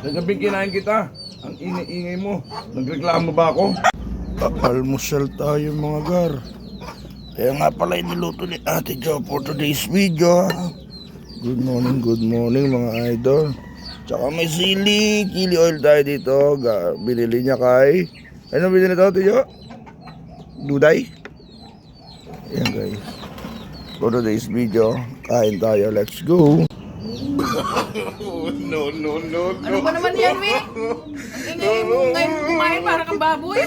Kagabing kinain kita. Ang ingay-ingay mo. Nagreklamo ba ako? Almusal tayo mga gar. Kaya nga pala iniluto ni Ate Jo for today's video. Good morning mga idol. Tsaka may chili oil tayo dito. Binili niya kay... Ano binili ito Ate Jo? Duday? Ayan guys. For today's video, kain tayo. Let's go! No. Ano ba naman yan, we? Ang ingay mo ngayon kumain para kang baboy.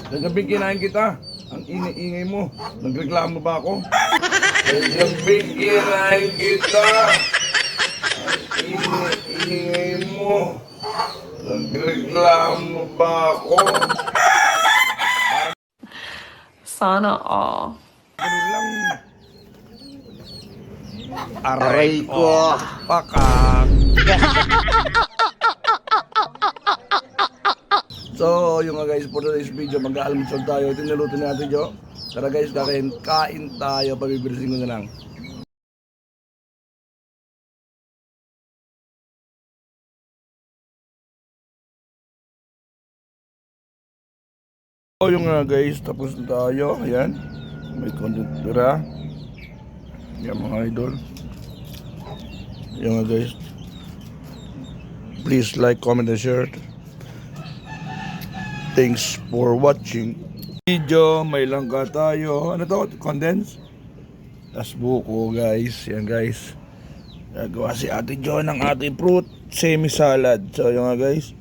Kagabing kinain kita. Ang ingay mo. Nagreklamo ba ako? Kagabing kinain kita. Ang ingay mo. Nagreklamo ba ako? Sana all. Ganun lang. Aray ko. Pakak. So, yung nga guys, for today's video, mag-aalmusal tayo. Ito niluto natin, Jo. Tara guys, kain tayo. Pabibirisin ko na lang. So, yung nga guys, tapos na tayo. Ayan. May konting tira. Yan mga idol. Yung nga guys. Please like, comment, and share. Thanks for watching. Video, may langka tayo. Ano to? Condense? Tas buko guys. Yan guys. Nagawa si Ate Jo ng ating fruit semi-salad. So yung nga guys.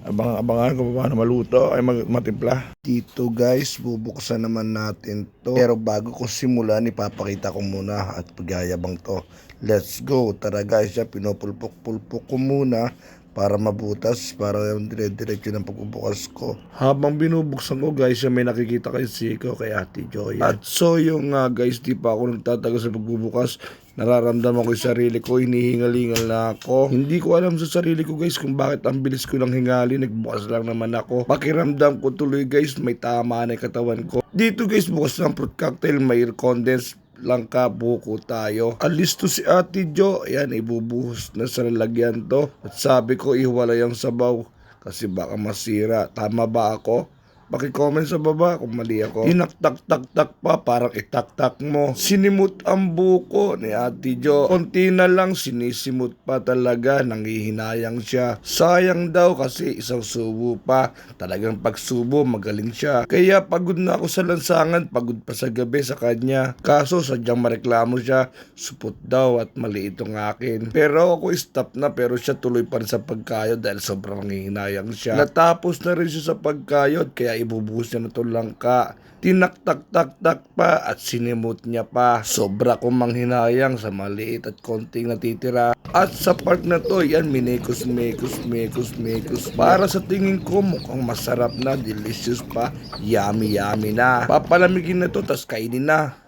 Abangan ko pa paano maluto ay matimpla. Dito guys, bubuksan naman natin to. Pero bago ko simulan, ipapakita ko muna at pagyayabang to. Let's go. Tara guys, pinupulpok-pulpok ko muna para mabutas, para dire-diretso ng pagbubukas ko. Habang binubuksan ko guys, may nakikita kay Siko kay Ate Joy. At so yung guys, di pa ako nagtatagal sa pagbubukas. Nararamdaman ko yung sarili ko, hinihingal-hingal na ako. Hindi ko alam sa sarili ko guys kung bakit ang bilis ko lang hingali. Nagbukas lang naman ako. Pakiramdam ko tuloy guys, may tama na yung katawan ko. Dito guys, bukas ng fruit cocktail, may condensed langka, buko tayo. Alis to si Ate Jo. Ayan, ibubuhos na sa lalagyan to. At sabi ko, ihiwalay ang sabaw kasi baka masira. Tama ba ako? Paki-comment sa baba kung mali ako. Tinaktak-tak-tak pa, parang itaktak mo. Sinimut ang buko ni Ate Jo. Konti na lang, sinisimut pa talaga. Nanghihinayang siya. Sayang daw kasi isang subo pa. Talagang pagsubo, magaling siya. Kaya pagod na ako sa lansangan, pagod pa sa gabi sa kanya. Kaso sadyang mareklamo siya. Supot daw at mali itong akin. Pero ako stop na, pero siya tuloy pa rin sa pagkayod dahil sobrang nanghihinayang siya. Natapos na rin siya sa pagkayod, kaya ibubuhos niya na itong langka. Tinaktak-tak-tak pa at sinimut niya pa. Sobra kong manghinayang sa maliit at konting natitira. At sa part na to, yan minekos. Para sa tingin ko mukhang masarap na, delicious pa, yummy na. Papalamigin na to, tas kainin na.